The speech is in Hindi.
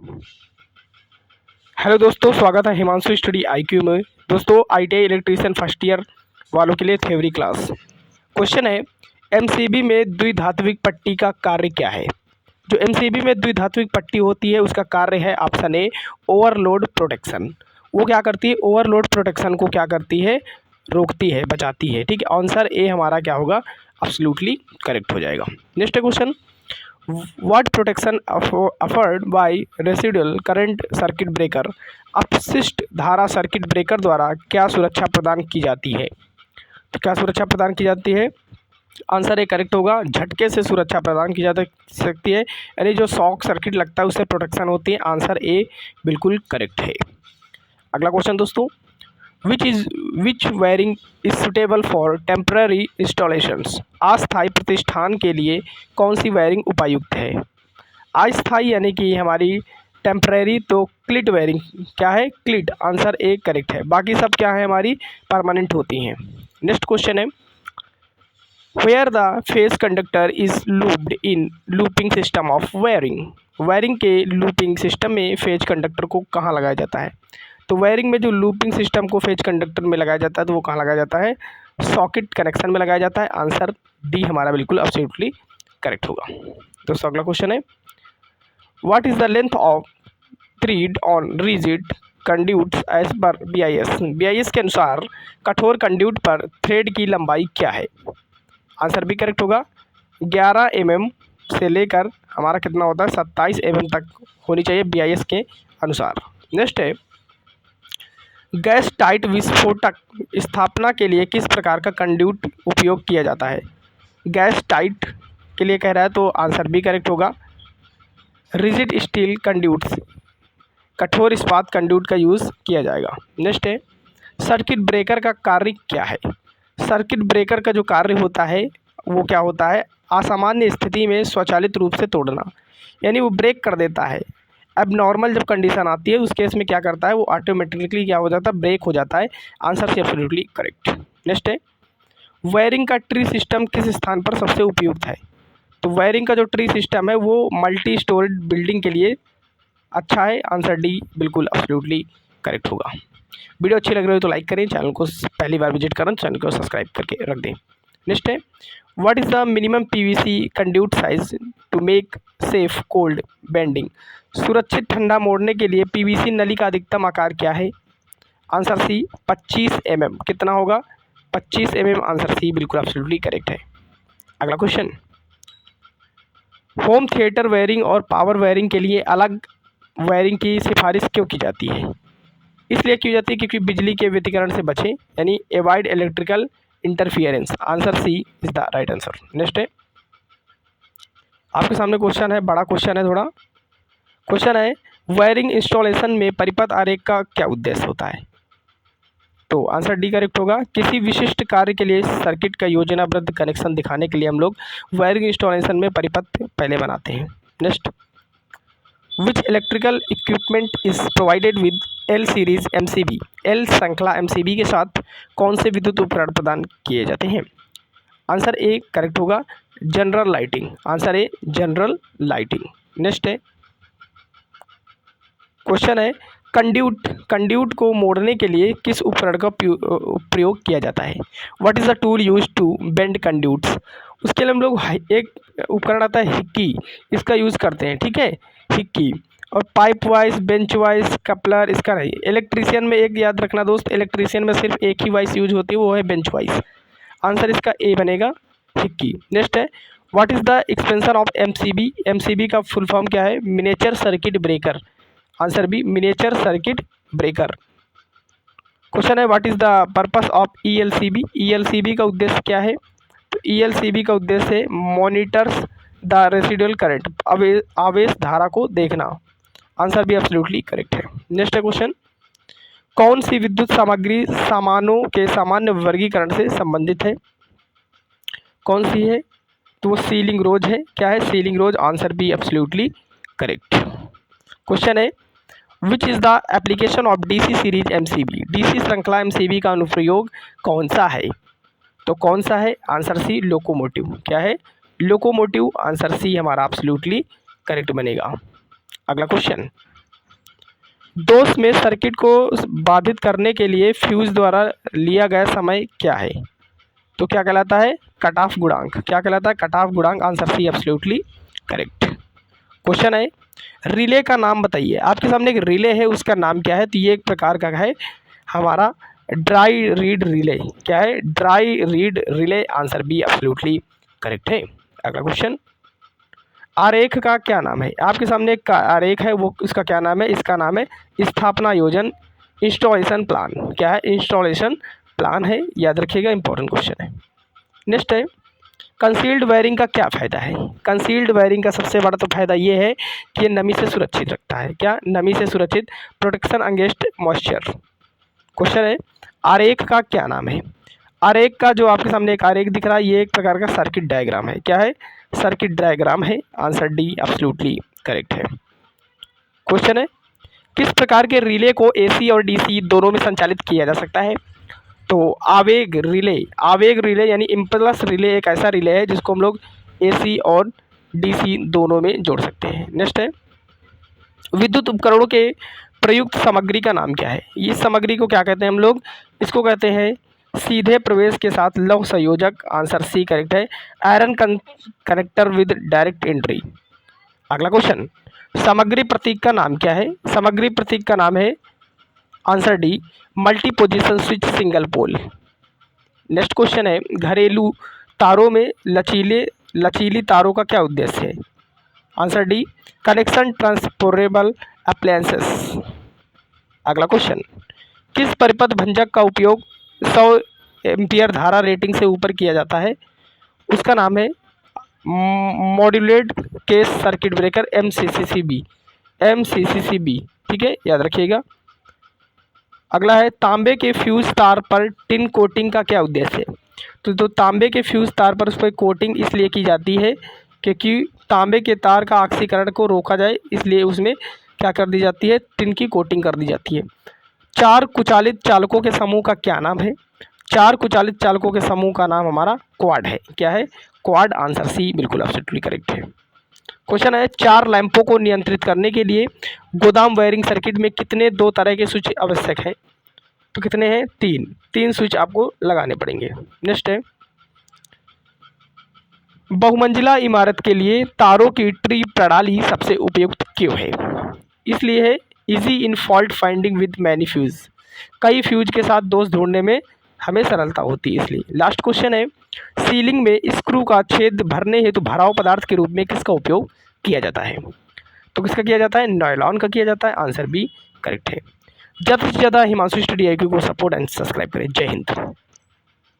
हेलो दोस्तों, स्वागत है हिमांशु स्टडी आईक्यू में। दोस्तों, आईटीआई इलेक्ट्रीशियन फर्स्ट ईयर वालों के लिए थ्योरी क्लास। क्वेश्चन है, एमसीबी में द्विधात्विक पट्टी का कार्य क्या है। जो एमसीबी में द्विधात्विक पट्टी होती है उसका कार्य है ऑप्शन ए ओवरलोड प्रोटेक्शन। वो क्या करती है, ओवरलोड प्रोटेक्शन को क्या करती है, रोकती है, बचाती है। ठीक है, आंसर ए हमारा क्या होगा, एब्सोल्युटली करेक्ट हो जाएगा। Next question, what protection offered by residual current circuit breaker, अपशिष्ट धारा सर्किट ब्रेकर द्वारा क्या सुरक्षा प्रदान की जाती है। तो क्या सुरक्षा प्रदान की जाती है, आंसर ए करेक्ट होगा। झटके से सुरक्षा प्रदान की जा सकती है, यानी जो शॉक सर्किट लगता है उससे प्रोटेक्शन होती है। आंसर ए बिल्कुल करेक्ट है। अगला क्वेश्चन दोस्तों, which wiring is suitable for temporary installations. अस्थायी प्रतिष्ठान के लिए कौन सी वायरिंग उपयुक्त है। अस्थायी यानी कि हमारी टेम्पररी, तो क्लिट वायरिंग क्या है, क्लिट। आंसर ए करेक्ट है। बाकी सब क्या है, हमारी परमानेंट होती हैं। नेक्स्ट क्वेश्चन है, where the phase conductor is looped in looping system of wiring. Wiring के लूपिंग सिस्टम में फेज कंडक्टर को कहाँ लगाया जाता है। तो वायरिंग में जो लूपिंग सिस्टम को फेज कंडक्टर में लगाया जाता है तो वो कहाँ लगाया जाता है, सॉकेट कनेक्शन में लगाया जाता है। आंसर डी हमारा बिल्कुल एब्सोल्युटली करेक्ट होगा। दोस्तों, अगला क्वेश्चन है, what is the length of thread on rigid conduits as per BIS. BIS के अनुसार कठोर कंड्यूट पर थ्रेड की लंबाई क्या है। आंसर भी करेक्ट होगा। 11 mm से लेकर हमारा कितना होता है, 27 mm तक होनी चाहिए बीआईएस के अनुसार। नेक्स्ट है, गैस टाइट विस्फोटक स्थापना के लिए किस प्रकार का कंड्यूट उपयोग किया जाता है। गैस टाइट के लिए कह रहा है तो आंसर भी करेक्ट होगा। रिजिड स्टील कंड्यूट्स, कठोर इस्पात कंड्यूट का यूज़ किया जाएगा। नेक्स्ट है, सर्किट ब्रेकर का कार्य क्या है। सर्किट ब्रेकर का जो कार्य होता है वो क्या होता है, असामान्य स्थिति में स्वचालित रूप से तोड़ना, यानी वो ब्रेक कर देता है। अब नॉर्मल जब कंडीशन आती है उस केस में क्या करता है, वो ऑटोमेटिकली क्या हो जाता है, ब्रेक हो जाता है। आंसर से एब्सोल्युटली करेक्ट। नेक्स्ट है, वायरिंग का ट्री सिस्टम किस स्थान पर सबसे उपयुक्त है। तो वायरिंग का जो ट्री सिस्टम है वो मल्टी स्टोरेज बिल्डिंग के लिए अच्छा है। आंसर डी बिल्कुल एब्सोल्युटली करेक्ट होगा। वीडियो अच्छी लग रही हो तो लाइक करें, चैनल को पहली बार विजिट करें चैनल को सब्सक्राइब करके रख दें। नेक्स्ट है, what is the minimum PVC conduit size to make safe cold bending. सुरक्षित ठंडा मोड़ने के लिए पीवीसी नली का अधिकतम आकार क्या है। Answer C 25 mm। कितना होगा, 25 mm। आंसर सी बिल्कुल एब्सोल्युटली करेक्ट है। अगला क्वेश्चन, होम थिएटर वायरिंग और पावर वायरिंग के लिए अलग वायरिंग की सिफारिश क्यों की जाती है। इसलिए की जाती है क्योंकि बिजली के व्यतिकरण से बचें, यानी avoid electrical interference. Answer C is the right answer. Next है, आपके सामने क्वेश्चन है, बड़ा क्वेश्चन है थोड़ा। क्वेश्चन है, वायरिंग इंस्टॉलेशन में परिपथ आरेख का क्या उद्देश्य होता है। तो आंसर डी करेक्ट होगा। किसी विशिष्ट कार्य के लिए सर्किट का योजनाबद्ध कनेक्शन दिखाने के लिए हम लोग वायरिंग इंस्टॉलेशन में परिपथ पहले बनाते हैं। Next, which electrical equipment is provided with L series MCB. L श्रृंखला एमसीबी के साथ कौन से विद्युत उपकरण प्रदान किए जाते हैं। आंसर ए करेक्ट होगा, general lighting. Answer a general lighting. Next है, क्वेश्चन है, कंड्यूट को मोड़ने के लिए किस उपकरण का प्रयोग किया जाता है। What is the tool use to bend conduits. उसके लिए हम लोग एक उपकरण आता है हिक्की, इसका यूज़ करते हैं। ठीक है, हिक्की। और pipe wise, bench wise, coupler इसका नहीं। इलेक्ट्रीशियन में एक याद रखना दोस्त, इलेक्ट्रीशियन में सिर्फ एक ही वाइज यूज होती है, वो है बेंच वाइज। आंसर इसका ए बनेगा, हिक्की। नेक्स्ट है, what is the expansion of MCB. MCB का फुल फॉर्म क्या है, miniature circuit breaker. Answer B miniature circuit breaker. Question है, what is the purpose of ELCB. ELCB का उद्देश्य क्या है। तो ईएलसीबी का उद्देश्य है मॉनिटर्स द रेसिडुअल करंट, आवेश धारा को देखना। आंसर भी एब्सोल्युटली करेक्ट है। नेक्स्ट क्वेश्चन, कौन सी विद्युत सामग्री सामानों के सामान्य वर्गीकरण से संबंधित है। कौन सी है, तो वो सीलिंग रोज है। क्या है, सीलिंग रोज। आंसर भी एब्सोल्युटली करेक्ट। क्वेश्चन है, which is the application of DC series MCB. DC श्रृंखला एमसीबी का अनुप्रयोग कौन सा है। तो कौन सा है, आंसर सी लोकोमोटिव। क्या है, लोकोमोटिव। आंसर सी हमारा एब्सोल्युटली करेक्ट बनेगा। अगला क्वेश्चन, दोष में सर्किट को बाधित करने के लिए फ्यूज द्वारा लिया गया समय क्या है? तो क्या कहलाता है? कट ऑफ गुणांक। क्या कहलाता है? कट ऑफ गुणांक। Answer C absolutely correct. Question है, रिले का नाम बताइए। आपके सामने एक रिले है, उसका नाम क्या है? तो ये एक प्रकार का है हमारा ड्राई रीड रिले। क्या है? Dry read relay. Answer be absolutely correct है। अगला क्वेश्चन, आरेख का क्या नाम है? आपके सामने एक आरेख है, वो इसका क्या नाम है? इसका नाम है स्थापना योजन, इंस्टॉलेशन प्लान। क्या है? इंस्टॉलेशन प्लान है, याद रखिएगा, इंपॉर्टेंट क्वेश्चन है। नेक्स्ट है, कंसील्ड वायरिंग का क्या फ़ायदा है? कंसील्ड वायरिंग का सबसे बड़ा तो फायदा ये है कि ये नमी से सुरक्षित रखता है। क्या? नमी से सुरक्षित, प्रोटेक्शन अगेंस्ट मॉइस्चर। क्वेश्चन है, आरेख का क्या नाम है? आरेख का, जो आपके सामने एक आरेख दिख रहा है, ये एक प्रकार का सर्किट डायग्राम है। क्या है? सर्किट डायग्राम है। आंसर डी एब्सोल्युटली करेक्ट है। क्वेश्चन है, किस प्रकार के रिले को एसी और डीसी दोनों में संचालित किया जा सकता है? तो आवेग रिले यानी इम्पल्स रिले एक ऐसा रिले है जिसको हम लोग एसी और डीसी दोनों में जोड़ सकते हैं। नेक्स्ट है, विद्युत उपकरणों के प्रयुक्त सामग्री का नाम क्या है? इस सामग्री को क्या कहते हैं हम लोग? इसको कहते हैं सीधे प्रवेश के साथ लौह संयोजक। आंसर सी करेक्ट है, iron connector with direct entry. अगला क्वेश्चन, सामग्री प्रतीक का नाम क्या है? सामग्री प्रतीक का नाम है answer D multi position switch single pole. Next question है, घरेलू तारों में लचीली तारों का क्या उद्देश्य है? Answer D connection transportable appliances. अगला क्वेश्चन, किस परिपथ भंजक का उपयोग 100 एम्पियर धारा रेटिंग से ऊपर किया जाता है? उसका नाम है modulate case circuit breaker, MCCCB। ठीक है, याद रखिएगा। अगला है, तांबे के फ्यूज तार पर टिन कोटिंग का क्या उद्देश्य है? तो तांबे के फ्यूज तार पर उस पर कोटिंग इसलिए की जाती है क्योंकि तांबे के तार का ऑक्सीकरण को रोका जाए, इसलिए उसमें क्या कर दी जाती है? टिन की कोटिंग कर दी जाती है। 4 कुचालित चालकों के समूह का क्या नाम है? 4 कुचालित चालकों के समूह का नाम हमारा क्वाड है। क्या है? क्वाड। आंसर सी बिल्कुल एब्सोल्युटली करेक्ट है। क्वेश्चन है, 4 लैंपों को नियंत्रित करने के लिए गोदाम वायरिंग सर्किट में कितने 2 तरह के स्विच आवश्यक है? तो कितने हैं? 3 स्विच आपको लगाने पड़ेंगे। नेक्स्ट है, बहुमंजिला इमारत के लिए तारों की ट्री प्रणाली सबसे उपयुक्त क्यों है? इसलिए है easy in fault finding with many fuse. कई फ्यूज के साथ दोष ढूंढने में हमें सरलता होती है, इसलिए। लास्ट क्वेश्चन है, सीलिंग में स्क्रू का छेद भरने हेतु भराव पदार्थ के रूप में किसका उपयोग किया जाता है? तो किसका किया जाता है? नायलॉन का किया जाता है। आंसर बी करेक्ट है। ज़्यादा से ज़्यादा हिमांशु स्टडी IQ को सपोर्ट एंड सब्सक्राइब करें। जय हिंद।